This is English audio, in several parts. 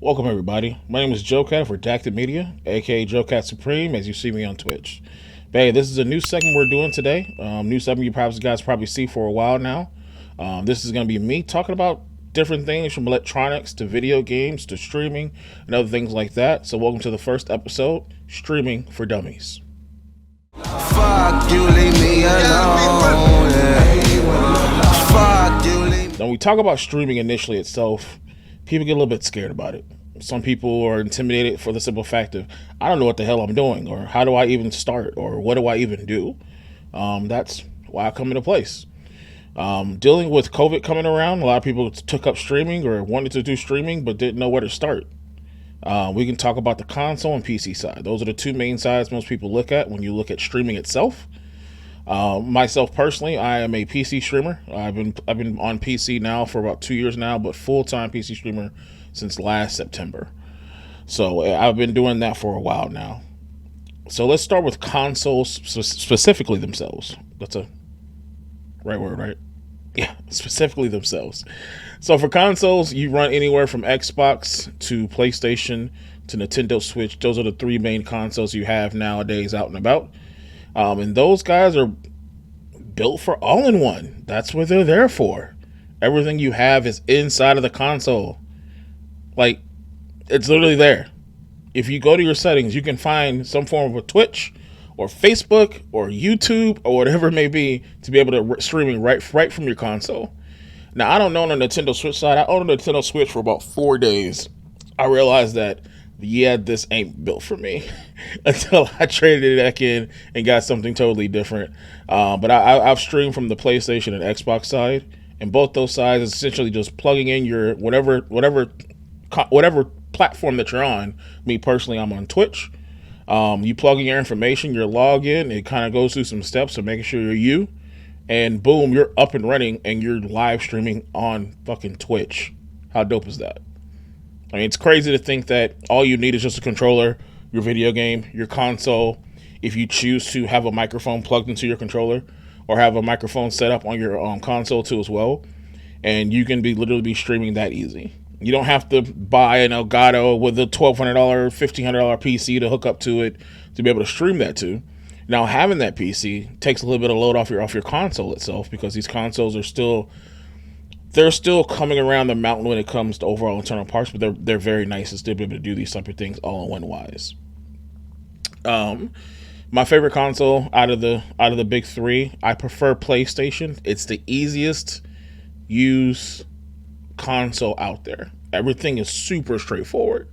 Welcome everybody. My name is Joe Cat for Redacted Media, aka Joe Cat Supreme, as you see me on Twitch. Hey, this is a new segment we're doing today. New segment you guys probably see for a while now. This is going to be me talking about different things from electronics to video games to streaming and other things like that. So welcome to the first episode, Streaming for Dummies. Fuck you, leave me alone. Fuck you, leave me. When we talk about streaming initially itself, people get a little bit scared about it. Some people are intimidated for the simple fact of, I don't know what the hell I'm doing, or how do I even start, or what do I even do? That's why I come into place. Dealing with COVID coming around, a lot of people took up streaming or wanted to do streaming, but didn't know where to start. We can talk about the console and PC side. Those are the two main sides most people look at when you look at streaming itself. Myself personally, I am a PC streamer. I've been on PC now for about 2 years now, but full-time PC streamer since last September. So I've been doing that for a while now. So let's start with consoles specifically themselves. That's a right word, right? Yeah, specifically themselves. So for consoles, you run anywhere from Xbox to PlayStation to Nintendo Switch. Those are the three main consoles you have nowadays out and about. And those guys are built for all-in-one. That's what they're there for. Everything you have is inside of the console. Like, it's literally there. If you go to your settings, you can find some form of a Twitch or Facebook or YouTube or whatever it may be to be able to streaming right from your console. Now, I don't know on the Nintendo Switch side. I owned a Nintendo Switch for about 4 days. I realized that, yeah, this ain't built for me until I traded it back in and got something totally different. But I've streamed from the PlayStation and Xbox side, and both those sides is essentially just plugging in your whatever platform that you're on. Me personally, I'm on Twitch. You plug in your information, your login, it kind of goes through some steps of making sure you're you, and boom, you're up and running and you're live streaming on fucking Twitch. How dope is that? I mean, it's crazy to think that all you need is just a controller, your video game, your console. If you choose to have a microphone plugged into your controller or have a microphone set up on your console too as well, and you can literally be streaming that easy. You don't have to buy an Elgato with a $1,200, $1,500 PC to hook up to it to be able to stream that to. Now, having that PC takes a little bit of load off your console itself, because these consoles are still coming around the mountain when it comes to overall internal parts, but they're very nice to still be able to do these type of things all in one wise. My favorite console out of the big three, I prefer PlayStation. It's the easiest use console out there. Everything is super straightforward.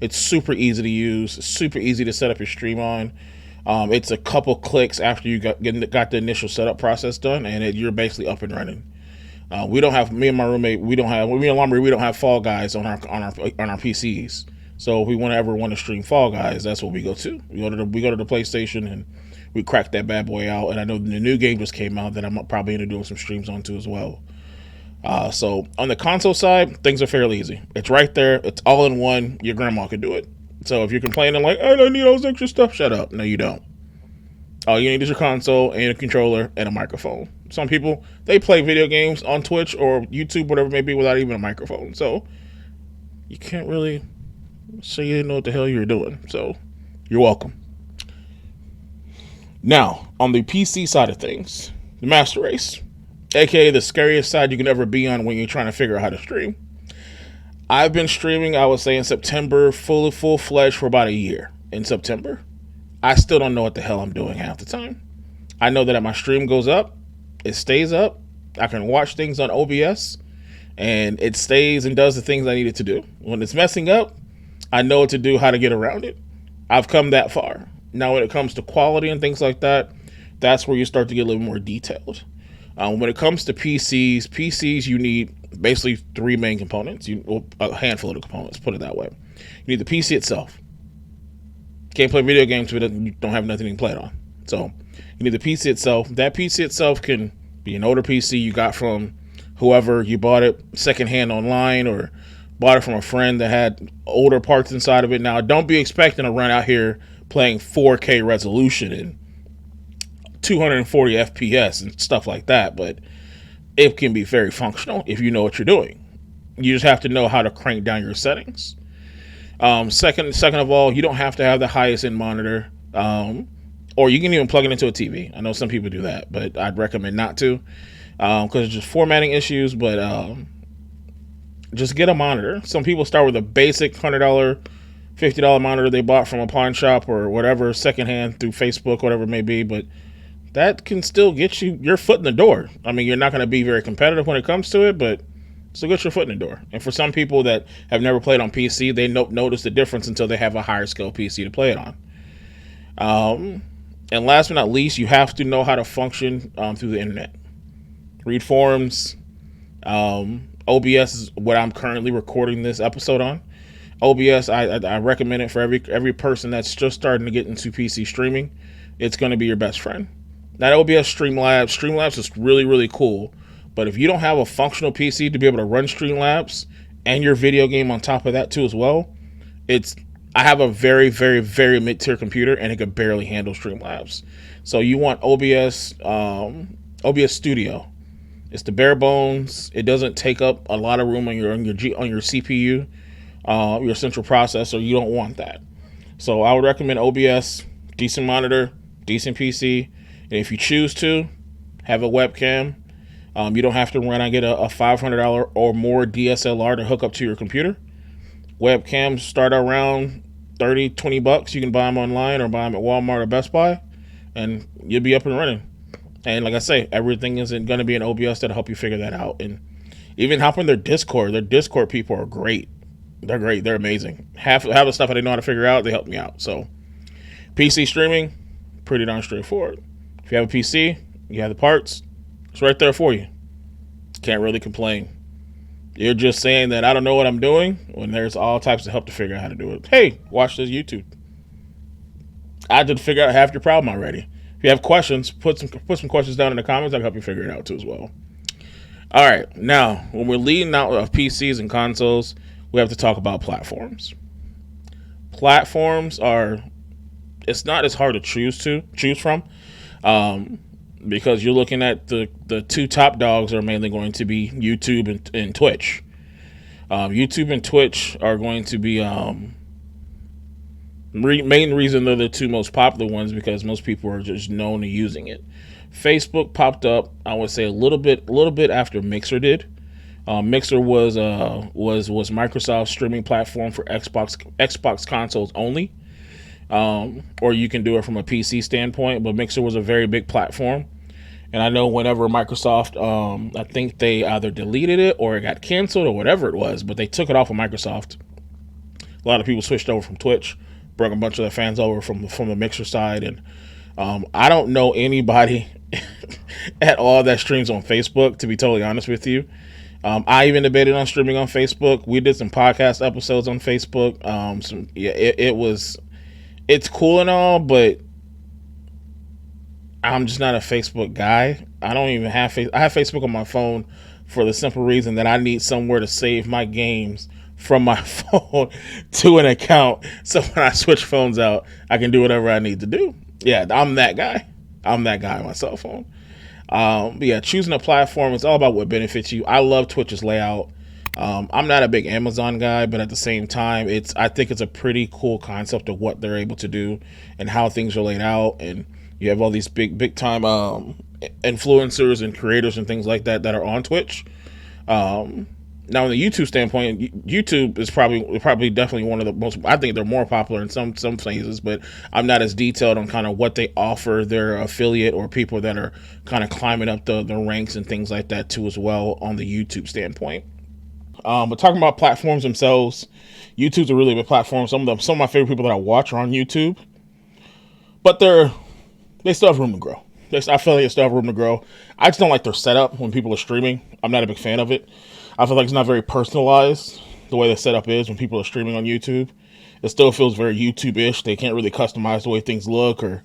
It's super easy to use, super easy to set up your stream on. It's a couple clicks after you got the initial setup process done, and you're basically up and running. We don't have, me and my roommate, we don't have Fall Guys on our PCs. So if we ever want to stream Fall Guys, that's what we go to. We go to the PlayStation and we crack that bad boy out. And I know the new game just came out that I'm probably into doing some streams on too as well. So on the console side, things are fairly easy. It's right there. It's all in one. Your grandma can do it. So if you're complaining like, I don't need all this extra stuff, shut up. No, you don't. All you need is your console and a controller and a microphone. Some people, they play video games on Twitch or YouTube, whatever it may be, without even a microphone. So you can't really say you didn't know what the hell you were doing. So you're welcome. Now, on the PC side of things, the Master Race, aka the scariest side you can ever be on when you're trying to figure out how to stream. I've been streaming, I would say in September, full-fledged for about a year. In September, I still don't know what the hell I'm doing half the time. I know that my stream goes up, it stays up, I can watch things on OBS, and it stays and does the things I need it to do. When it's messing up, I know what to do, how to get around it. I've come that far. Now when it comes to quality and things like that, that's where you start to get a little more detailed. When it comes to PCs, you need basically three main components. A handful of the components, put it that way. You need the PC itself. You can't play video games if you don't have nothing to play it on. So you need the PC itself. That PC itself can be an older PC you got from whoever you bought it secondhand online, or bought it from a friend that had older parts inside of it. Now, don't be expecting to run out here playing 4K resolution and 240 FPS and stuff like that, but it can be very functional if you know what you're doing. You just have to know how to crank down your settings. Second of all, you don't have to have the highest end monitor. Or you can even plug it into a TV. I know some people do that, but I'd recommend not to, because it's just formatting issues. But just get a monitor. Some people start with a basic $100, $50 monitor they bought from a pawn shop or whatever, secondhand through Facebook, whatever it may be. But that can still get you your foot in the door. I mean, you're not going to be very competitive when it comes to it, but still get your foot in the door. And for some people that have never played on PC, they notice the difference until they have a higher scale PC to play it on. And last but not least, you have to know how to function through the internet. Read forums. OBS is what I'm currently recording this episode on. OBS, I recommend it for every person that's just starting to get into PC streaming. It's going to be your best friend. That OBS Streamlabs is really, really cool. But if you don't have a functional PC to be able to run Streamlabs and your video game on top of that too as well, I have a very, very, very mid-tier computer and it could barely handle Streamlabs. So you want OBS Studio. It's the bare bones. It doesn't take up a lot of room on your CPU, your central processor. You don't want that. So I would recommend OBS, decent monitor, decent PC. And if you choose to have a webcam, you don't have to run and get a $500 or more DSLR to hook up to your computer. Webcams start around $30-$20. You can buy them online or buy them at Walmart or Best Buy, and you'll be up and running. And like I say, everything isn't going to be in OBS that'll help you figure that out. And even hop on their Discord. Their Discord people are great. They're great. They're amazing. Half the stuff I didn't know how to figure out, they help me out. So PC streaming, pretty darn straightforward. If you have a PC, you have the parts, it's right there for you. Can't really complain. You're just saying that I don't know what I'm doing when there's all types of help to figure out how to do it. Hey, watch this YouTube. I did figure out half your problem already. If you have questions, put some questions down in the comments. I can help you figure it out too as well. All right, now when we're leading out of PCs and consoles, we have to talk about platforms. Platforms it's not as hard to choose from, because you're looking at the two top dogs are mainly going to be YouTube and Twitch. YouTube and Twitch are going to be main reason they're the two most popular ones because most people are just known to using it. Facebook popped up, I would say a little bit after Mixer did. Mixer was Microsoft's streaming platform for Xbox consoles only. Or you can do it from a PC standpoint, but Mixer was a very big platform. And I know whenever Microsoft, I think they either deleted it or it got canceled or whatever it was, but they took it off of Microsoft. A lot of people switched over from Twitch, brought a bunch of their fans over from the Mixer side. And I don't know anybody at all that streams on Facebook, to be totally honest with you. I even debated on streaming on Facebook. We did some podcast episodes on Facebook. It's cool and all, but I'm just not a Facebook guy. I don't even have I have Facebook on my phone for the simple reason that I need somewhere to save my games from my phone to an account. So when I switch phones out, I can do whatever I need to do. Yeah, I'm that guy. I'm that guy on my cell phone. But yeah, choosing a platform is all about what benefits you. I love Twitch's layout. I'm not a big Amazon guy, but at the same time, I think it's a pretty cool concept of what they're able to do and how things are laid out. And you have all these big time influencers and creators and things like that are on Twitch. Now, in the YouTube standpoint, YouTube is probably definitely one of the most. I think they're more popular in some phases, but I'm not as detailed on kind of what they offer their affiliate or people that are kind of climbing up the ranks and things like that too as well on the YouTube standpoint. But talking about platforms themselves, YouTube's a really big platform. Some of my favorite people that I watch are on YouTube, but they still have room to grow. I feel like they still have room to grow. I just don't like their setup when people are streaming. I'm not a big fan of it. I feel like it's not very personalized the way the setup is when people are streaming on YouTube. It still feels very YouTube-ish. They can't really customize the way things look, or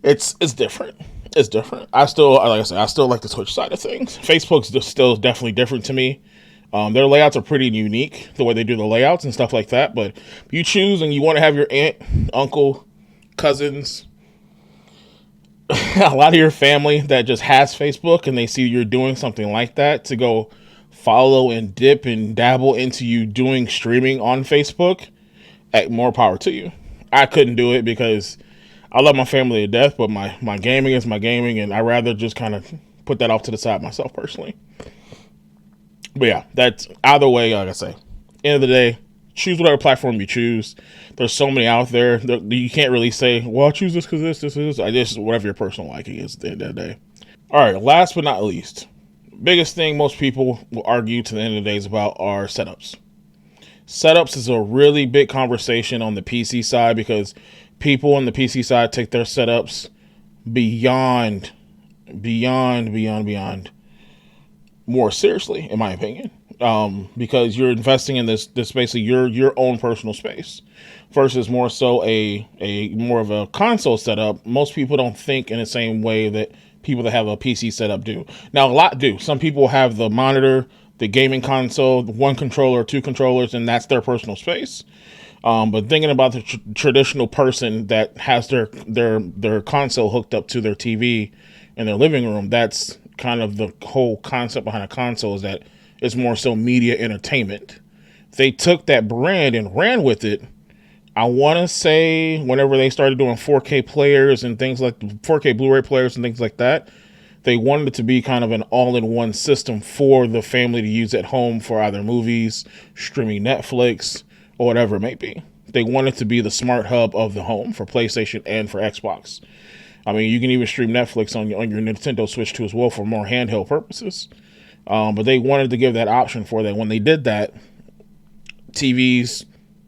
it's different. It's different. I still like the Twitch side of things. Facebook's still definitely different to me. Their layouts are pretty unique, the way they do the layouts and stuff like that. But you choose and you want to have your aunt, uncle, cousins, a lot of your family that just has Facebook and they see you're doing something like that to go follow and dip and dabble into you doing streaming on Facebook. more power to you. I couldn't do it because I love my family to death, but my gaming is my gaming, and I rather just kind of put that off to the side myself personally. But yeah, that's either way. Like I say, end of the day, choose whatever platform you choose. There's so many out there that you can't really say, well, I choose this because this. I just whatever your personal liking is at the end of the day. All right, last but not least, biggest thing most people will argue to the end of the day is about are setups. Setups is a really big conversation on the PC side because people on the PC side take their setups beyond, beyond more seriously, in my opinion. Because you're investing in this basically your own personal space versus more so a more of a console setup. Most people don't think in the same way that people that have a PC setup do. Now, a lot do. Some people have the monitor, the gaming console, one controller, two controllers, and that's their personal space. But thinking about the traditional person that has their console hooked up to their TV in their living room, that's kind of the whole concept behind a console, is that it's more so media entertainment. They took that brand and ran with it. I want to say whenever they started doing 4K players and things like 4K Blu-ray players and things like that, they wanted it to be kind of an all-in-one system for the family to use at home for either movies, streaming Netflix, or whatever it may be. They wanted to be the smart hub of the home for PlayStation and for Xbox. I mean, you can even stream Netflix on your Nintendo Switch too as well for more handheld purposes. But they wanted to give that option for that. When they did that, TVs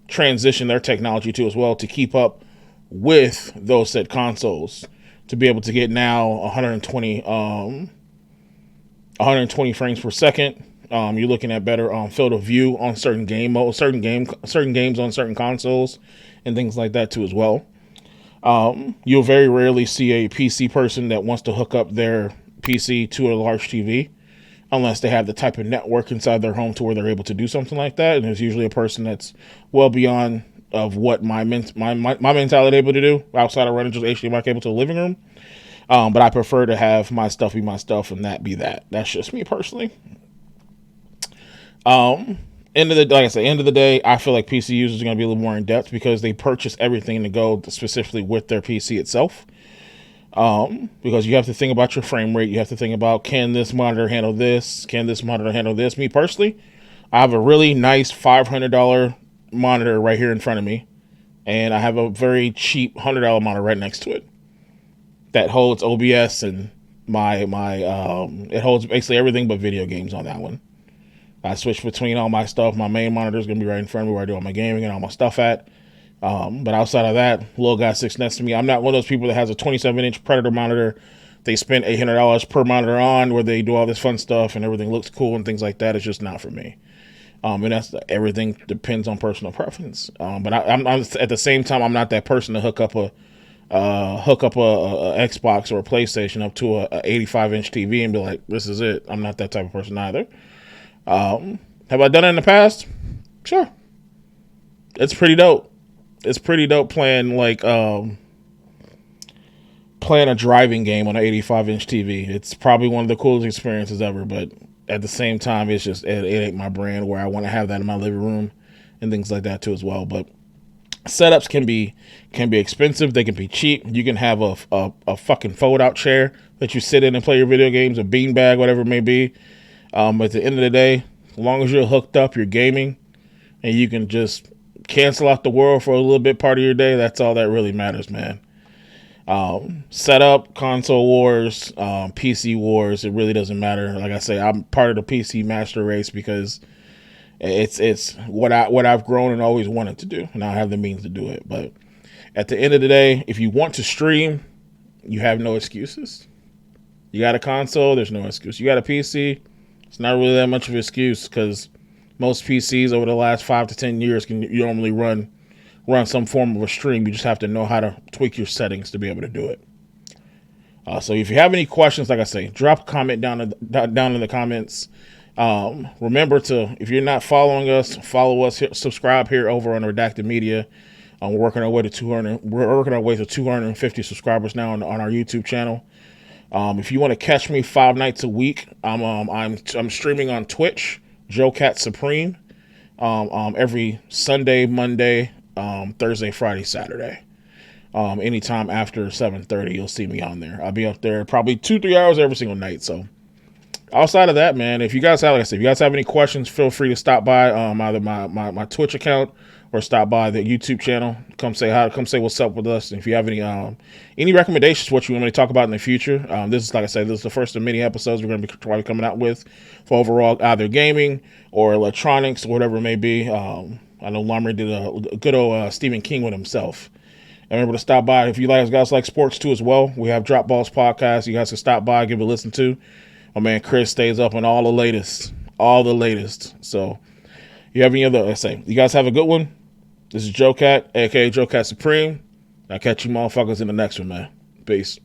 transitioned their technology too as well to keep up with those said consoles, to be able to get now 120 frames per second. You're looking at better field of view on certain game modes, certain games on certain consoles, and things like that too as well. You'll very rarely see a PC person that wants to hook up their PC to a large TV unless they have the type of network inside their home to where they're able to do something like that. And it's usually a person that's well beyond of what my mentality able to do outside of running just HDMI cable to the living room. But I prefer to have my stuff be my stuff and that be that. That's just me personally. End of the day, I feel like PC users are going to be a little more in depth because they purchase everything to go specifically with their PC itself. Because you have to think about your frame rate. You have to think about, can this monitor handle this? Can this monitor handle this? Me personally, I have a really nice $500 monitor right here in front of me, and I have a very cheap $100 monitor right next to it that holds OBS and it holds basically everything but video games on that one. I switch between all my stuff. My main monitor is going to be right in front of me where I do all my gaming and all my stuff at. But outside of that, little guy sits next to me. I'm not one of those people that has a 27-inch Predator monitor they spend $800 per monitor on, where they do all this fun stuff and everything looks cool and things like that. It's just not for me. And everything depends on personal preference. But I'm at the same time, I'm not that person to hook up a Xbox or a PlayStation up to a 85-inch TV and be like, this is it. I'm not that type of person either. Have I done it in the past? Sure. It's pretty dope. It's pretty dope playing playing a driving game on an 85-inch TV. It's probably one of the coolest experiences ever, but at the same time, it's just it ain't my brand where I want to have that in my living room and things like that too as well. But setups can be expensive. They can be cheap. You can have a fucking fold out chair that you sit in and play your video games, a beanbag, whatever it may be. But at the end of the day, as long as you're hooked up, you're gaming, and you can just cancel out the world for a little bit part of your day, that's all that really matters, man. Setup, console wars, PC wars, it really doesn't matter. Like I say, I'm part of the PC master race because it's what I've grown and always wanted to do, and I have the means to do it. But at the end of the day, if you want to stream, you have no excuses. You got a console, there's no excuse. You got a PC, it's not really that much of an excuse because most PCs over the last 5 to 10 years can normally run some form of a stream. You just have to know how to tweak your settings to be able to do it. So if you have any questions, like I say, drop a comment down in the comments. Remember to, if you're not following us, follow us, subscribe here over on Redacted Media. We're working our way to 250 subscribers now on our YouTube channel. If you want to catch me 5 nights a week, I'm streaming on Twitch, Joe Cat Supreme, every Sunday, Monday, Thursday, Friday, Saturday. Anytime after 7:30, you'll see me on there. I'll be up there probably 2-3 hours every single night. So outside of that, man, if you guys have, like I said, if you guys have any questions, feel free to stop by either my Twitch account or stop by the YouTube channel. Come say hi, come say what's up with us. And if you have any recommendations, what you want me to talk about in the future, this is, like I said, this is the first of many episodes we're going to be probably coming out with for overall either gaming or electronics or whatever it may be. I know Lumber did a good old Stephen King with himself. And remember to stop by if you guys like sports too as well. We have Drop Balls podcast. You guys can stop by, give it a listen to. My man Chris stays up on all the latest. So you have any other? I say you guys have a good one. This is Joe Cat, aka Joe Cat Supreme. I'll catch you motherfuckers in the next one, man. Peace.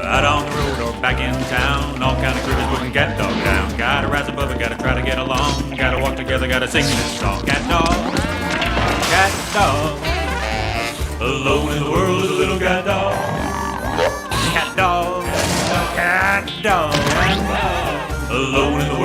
Out on the road or back in town, all kind of critters putting cat dog down. Gotta rise above it, gotta try to get along. Gotta walk together, gotta sing this song. Cat dog, cat dog. Alone in the world is a little cat dog. Cat dog, cat dog. Alone in the